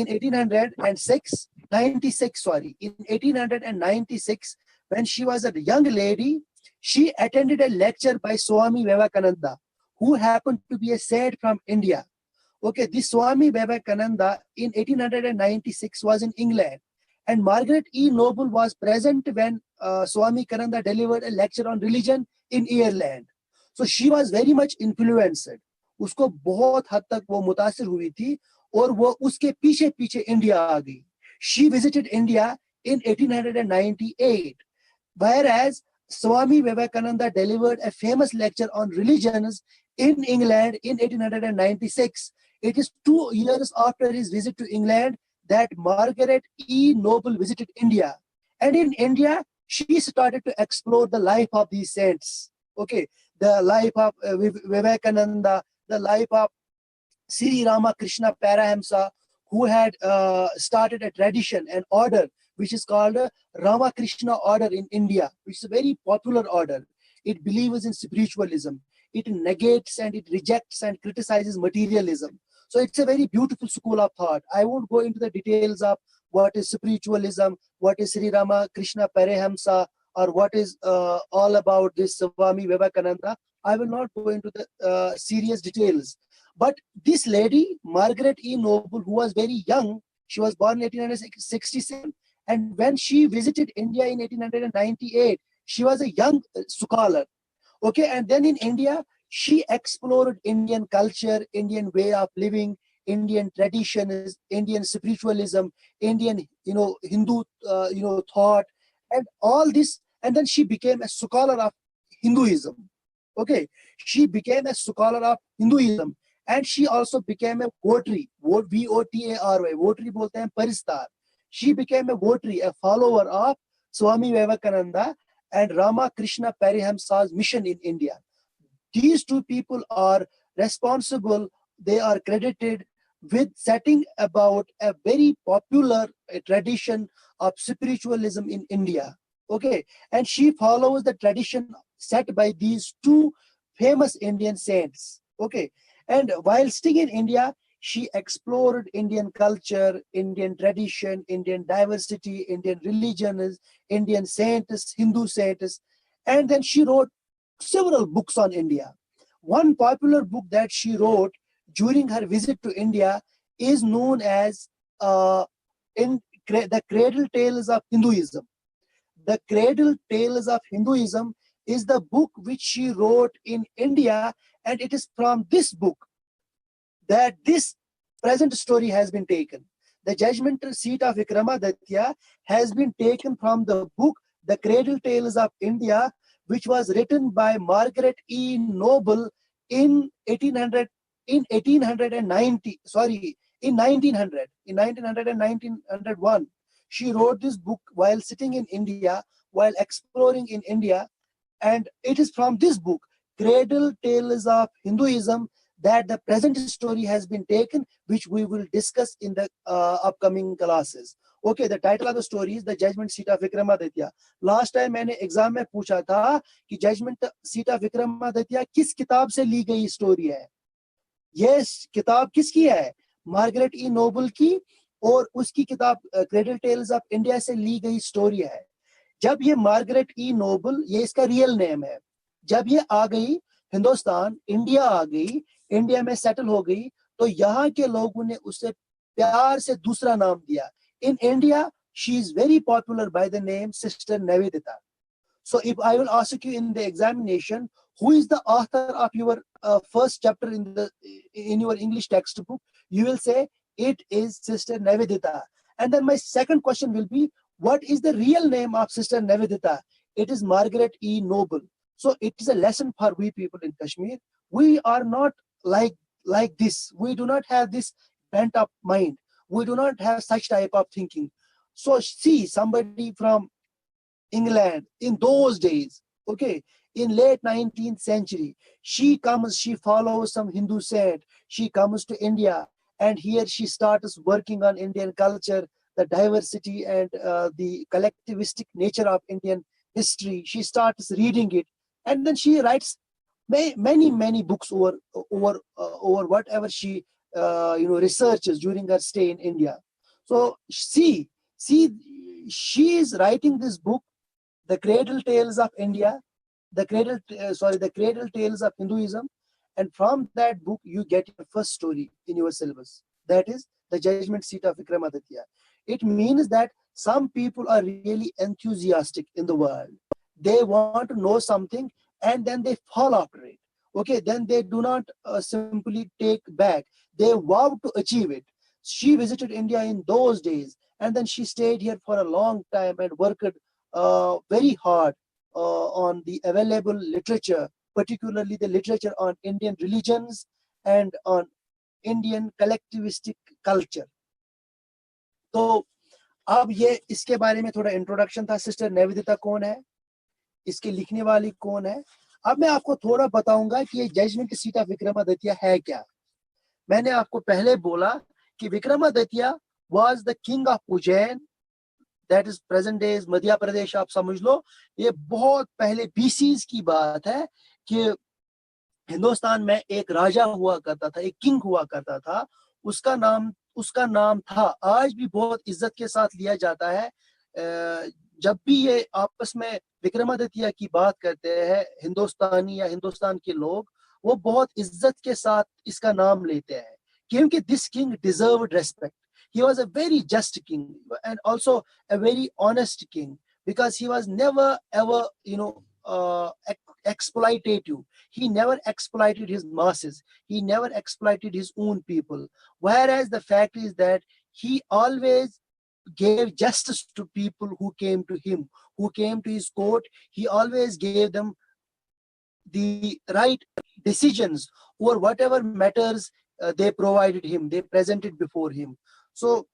in 1896, sorry, in 1896, when she was a young lady, she attended a lecture by Swami Vivekananda, who happened to be a saint from India. Okay, this Swami Vivekananda in 1896 was in England, and Margaret E. Noble was present when Swami Vivekananda delivered a lecture on religion in Ireland. So she was very much influenced. उसको बहुत हद तक वो मुतासिर हुई थी और वो उसके पीछे पीछे इंडिया आ गई. She visited India in 1898, whereas Swami Vivekananda delivered a famous lecture on religions in England in 1896. It is 2 years after his visit to England that Margaret E. Noble visited India. And in India, she started to explore the life of these saints. Okay, the life of Vivekananda, the life of Sri Ramakrishna Parahamsa, who had started a tradition, an order, which is called Ramakrishna order in India, which is a very popular order. It believes in spiritualism. It negates and it rejects and criticizes materialism. So it's a very beautiful school of thought. I won't go into the details of what is spiritualism, what is Sri Ramakrishna Parahamsa, or what is all about this Swami Vivekananda. I will not go into the serious details. But this lady, Margaret E. Noble, who was very young, she was born in 1867, and when she visited India in 1898, she was a young scholar. Okay, and then in India, she explored Indian culture, Indian way of living, Indian traditions, Indian spiritualism, Indian, Hindu, thought, and all this. And then she became a scholar of Hinduism. Okay, she became a scholar of Hinduism, and she also became a votary, V-O-T-A-R-Y, votary bolte hain paristar. She became a votary, a follower of Swami Vivekananda and Ramakrishna Parahamsa's mission in India. These two people are responsible, they are credited with setting about a very popular tradition of spiritualism in India. Okay, and she follows the tradition set by these two famous Indian saints. Okay, and while staying in India, she explored Indian culture, Indian tradition, Indian diversity, Indian religions, Indian saints, Hindu saints, and then she wrote several books on India. One popular book that she wrote during her visit to India is known as The Cradle Tales of Hinduism. The Cradle Tales of Hinduism is the book which she wrote in India, and it is from this book that this present story has been taken. The judgmental seat of Vikramaditya has been taken from the book The Cradle Tales of India, which was written by Margaret E. Noble in 1900, in 1901. She wrote this book while sitting in India, while exploring in India, and it is from this book, Cradle Tales of Hinduism, that the present story has been taken, which we will discuss in the upcoming classes. Okay, the title of the story is The Judgment Seat of Vikramaditya. Last time मैंने exam में पूछा था कि Judgment Seat of Vikramaditya किस किताब से ली गई story है. ये किताब किसकी है? मार्गरेट ई नोबल की, और उसकी किताब क्रेडल टेल्स ऑफ इंडिया से ली गई स्टोरी है. जब ये मार्गरेट ई नोबल, ये इसका रियल नेम है, जब ये आ गई हिंदुस्तान, इंडिया आ गई, इंडिया में सेटल हो गई, तो यहाँ के लोगों ने उसे प्यार से दूसरा नाम दिया. In India, she is very popular by the name Sister Nivedita. So if I will ask you in the examination, who is the author of your first chapter in your English textbook, you will say it is Sister Nivedita. And then my second question will be, what is the real name of Sister Nivedita? It is Margaret E. Noble. So it is a lesson for we people in Kashmir. We are not like this. We do not have this bent up mind. We do not have such type of thinking. So see, somebody from England in those days, okay, in late 19th century, she follows some Hindu saint, she comes to India, and here she starts working on Indian culture, the diversity and the collectivistic nature of Indian history. She starts reading it, and then she writes many books over whatever she researches during her stay in India. So see, she is writing this book, The Cradle Tales of India, the Cradle Tales of Hinduism, and from that book you get your first story in your syllabus. That is the Judgment Seat of Vikramaditya. It means that some people are really enthusiastic in the world. They want to know something and then they fall after it. Okay, then they do not simply take back. They vow to achieve it. She visited India in those days, and then she stayed here for a long time and worked very hard on the available literature, particularly the literature on Indian religions and on Indian collectivistic culture. तो अब ये इसके बारे में थोड़ा introduction था. Sister Nivedita कौन है, इसके लिखने वाली कौन है. अब मैं आपको थोड़ा बताऊंगा कि ये जजमेंट सीट ऑफ विक्रमादित्य है क्या. मैंने आपको पहले बोला कि Vikramaditya was the king of Ujjain, that is present days Madhya Pradesh. आप समझ लो ये बहुत पहले बीसीज की बात है कि हिंदुस्तान में एक राजा हुआ करता था, एक किंग हुआ करता था. उसका नाम था, आज भी बहुत इज्जत के साथ लिया जाता है. जब भी ये आपस में विक्रमादित्य की बात करते हैं हिंदुस्तानी या हिंदुस्तान के लोग, वो बहुत इज्जत के साथ इसका नाम लेते हैं क्योंकि this king deserved respect. He was a very just king and also a very honest king because he was never ever exploitative. He never exploited his masses. He never exploited his own people. Whereas the fact is that he always gave justice to people who came to him, who came to his court. He always gave them the right decisions over whatever matters they provided him, they presented before him. So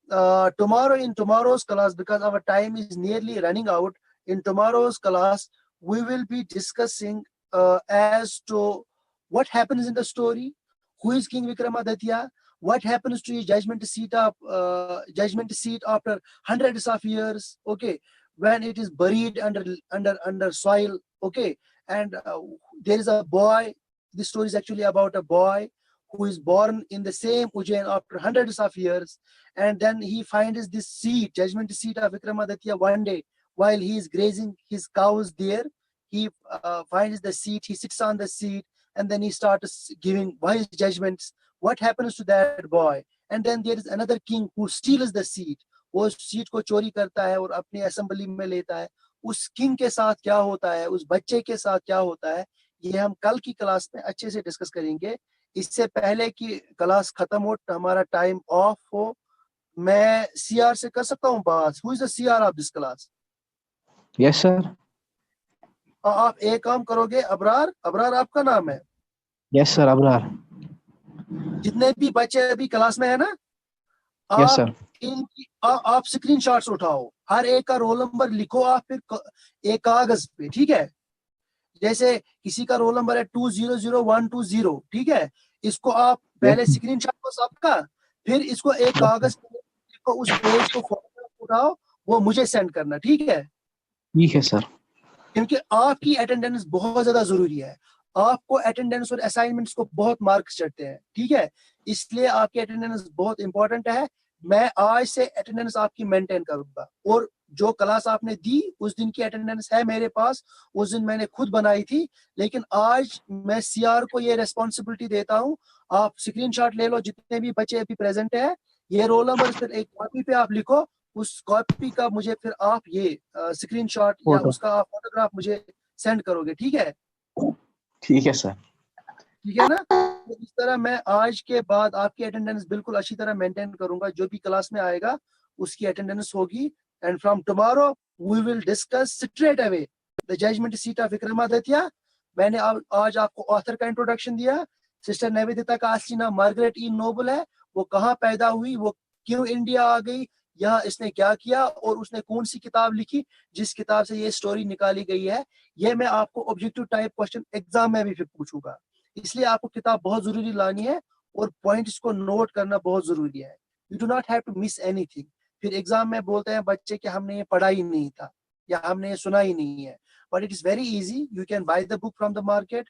in tomorrow's class, because our time is nearly running out, in tomorrow's class we will be discussing as to what happens in the story, who is King Vikramaditya, what happens to his judgment seat after hundreds of years, okay, when it is buried under soil, okay, and there is a boy. This story is actually about a boy who is born in the same Ujjain after hundreds of years, and then he finds this seat, judgment seat of Vikramaditya, one day while he is grazing his cows there. He finds the seat, he sits on the seat, and then he starts giving wise judgments. What happens to that boy? And then there is another king who steals the seat. वो seat को चोरी करता है और अपनी assembly में लेता है. उस किंग के साथ क्या होता है, उस बच्चे के साथ क्या होता है, ये हम कल की क्लास में अच्छे से डिस्कस करेंगे. इससे पहले कि क्लास खत्म हो, हमारा टाइम ऑफ हो, मैं सीआर से कर सकता हूँ बात. Who is the CR of this class? Yes sir. आप एक काम करोगे, अबरार आपका नाम है? Yes sir, Abrar. जितने भी बच्चे अभी क्लास में है ना, यस सर, आप स्क्रीनशॉट्स उठाओ, हर एक का रोल नंबर लिखो आप फिर एक कागज पे, ठीक है. जैसे किसी का रोल नंबर है 200120, ठीक है. इसको आप पहले स्क्रीनशॉट को सबका, फिर इसको एक कागज पे लिखो, उस पेज को फोटोग्राफ उठाओ, वो मुझे सेंड करना, ठीक है? ठीक है सर. क्योंकि आपकी अटेंडेंस बहुत ज्यादा जरूरी है. आपको अटेंडेंस और असाइनमेंट्स को बहुत मार्क्स चढ़ते हैं, ठीक है, इसलिए आपकी अटेंडेंस बहुत इंपॉर्टेंट है. मैं आज से अटेंडेंस आपकी मेंटेन करूंगा, और जो क्लास आपने दी उस दिन की अटेंडेंस है मेरे पास, उस दिन मैंने खुद बनाई थी, लेकिन आज मैं सीआर को ये रेस्पॉन्सिबिलिटी देता हूँ. आप स्क्रीनशॉट ले लो जितने भी बच्चे अभी प्रेजेंट है, ये रोल नंबर फिर एक कॉपी पे आप लिखो, उस कॉपी का मुझे फिर आप ये स्क्रीनशॉट या उसका आप फोटोग्राफ मुझे सेंड करोगे, ठीक है? ठीक है सर. ठीक है ना. तो इस तरह मैं आज के बाद आपकी अटेंडेंस बिल्कुल अच्छी तरह मेंटेन करूंगा. जो भी क्लास में आएगा उसकी अटेंडेंस होगी. And from tomorrow we will discuss straight away the judgement seat of Vikramaditya. मैंने आज आपको ऑथर का इंट्रोडक्शन दिया. सिस्टर निवेदिता का असली नाम मार्गरेट ई नोबल है. वो कहाँ पैदा हुई, वो क्यों इंडिया आ गई, यहाँ इसने क्या किया, और उसने कौन सी किताब लिखी जिस किताब से ये स्टोरी निकाली गई है, ये मैं आपको ऑब्जेक्टिव टाइप क्वेश्चन एग्जाम में भी फिर पूछूंगा. इसलिए आपको किताब बहुत जरूरी लानी है और पॉइंट्स को नोट करना बहुत जरूरी है. You do not have to miss anything. फिर एग्जाम में बोलते हैं बच्चे कि हमने ये पढ़ा ही नहीं था या हमने ये सुना ही नहीं है. But it is very easy. You can by the book from the market.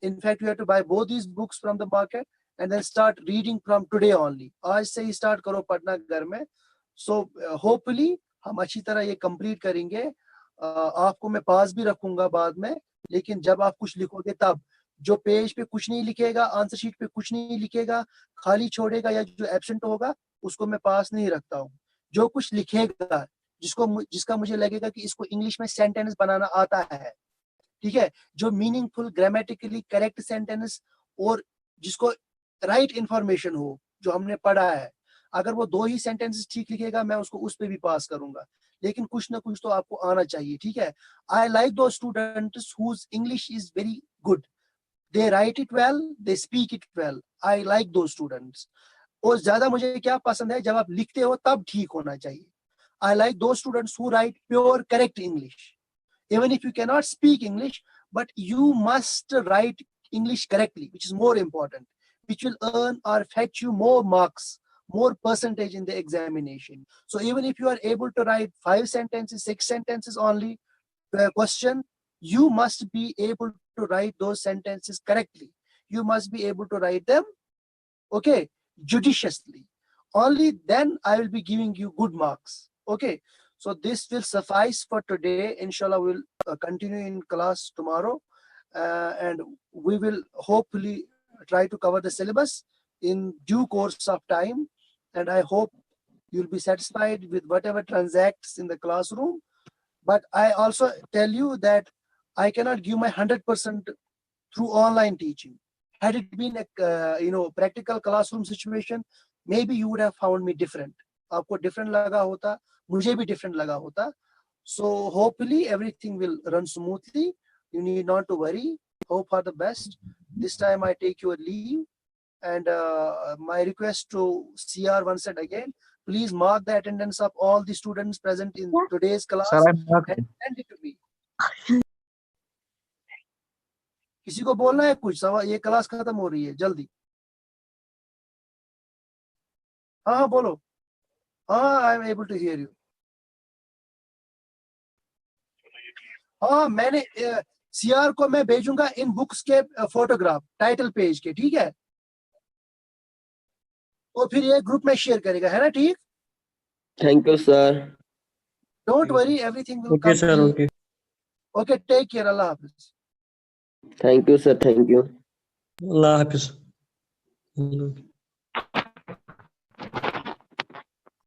In fact, you have to buy both these books from the market and then start reading from today only. आज से ही start करो पढ़ना घर में. So hopefully हम अच्छी तरह ये कंप्लीट करेंगे। आपको मैं पास भी रखूंगा बाद में, लेकिन जब आप कुछ लिखोगे तब, जो पेज पे कुछ नहीं लिखेगा, आंसर शीट पे कुछ नहीं लिखेगा, खाली छोड़ेगा या जो एब्सेंट होगा, उसको मैं पास नहीं रखता हूँ। जो कुछ लिखेगा, जिसका मुझे लगेगा कि इसको इंग्लिश में सेंटेंस बनाना आता है, ठीक है, जो मीनिंगफुल ग्रामेटिकली करेक्ट सेंटेंस और जिसको राइट इंफॉर्मेशन हो जो हमने पढ़ा है, अगर वो 2 ही सेंटेंसेस ठीक लिखेगा, मैं उसको उस पे भी पास करूंगा, लेकिन कुछ ना कुछ तो आपको आना चाहिए, ठीक है। I like those students whose English is very good, they write it well, they speak it well, I like those students. और ज्यादा मुझे क्या पसंद है, जब आप लिखते हो तब ठीक होना चाहिए। आई like those students who right pure correct English, even if you cannot speak English, but you must write English correctly, which is more important, which will earn or fetch you more marks, more percentage in the examination. So even if you are able to write 5 sentences, 6 sentences only to a question, you must be able to write those sentences correctly. You must be able to write them, okay, judiciously. Only then I will be giving you good marks, okay. So this will suffice for today. Inshallah, we'll continue in class tomorrow, and we will hopefully try to cover the syllabus in due course of time. And I hope you'll be satisfied with whatever transacts in the classroom. But I also tell you that I cannot give my 100% through online teaching. Had it been a practical classroom situation, maybe you would have found me different. आपको different लगा होता, मुझे भी different लगा होता. So hopefully everything will run smoothly. You need not to worry. Hope for the best. This time I take your leave, and my request to CR once and again, please mark the attendance of all the students present in today's class Sir, I'm not. and send it to me. किसी को बोलना है कुछ सवाल? ये class खत्म हो रही है, जल्दी। हाँ बोलो। हाँ, I am able to hear you. हाँ, मैंने सीआर को मैं भेजूंगा इन बुक्स के फोटोग्राफ टाइटल पेज के, ठीक है, तो फिर ये ग्रुप में शेयर करेगा, है ना, ठीक? Thank you, sir. Don't worry, everything will Okay, sir. Come. Okay. Okay, take care, अल्लाह हाफिज। Thank you, sir. Thank you. Allah Hafiz.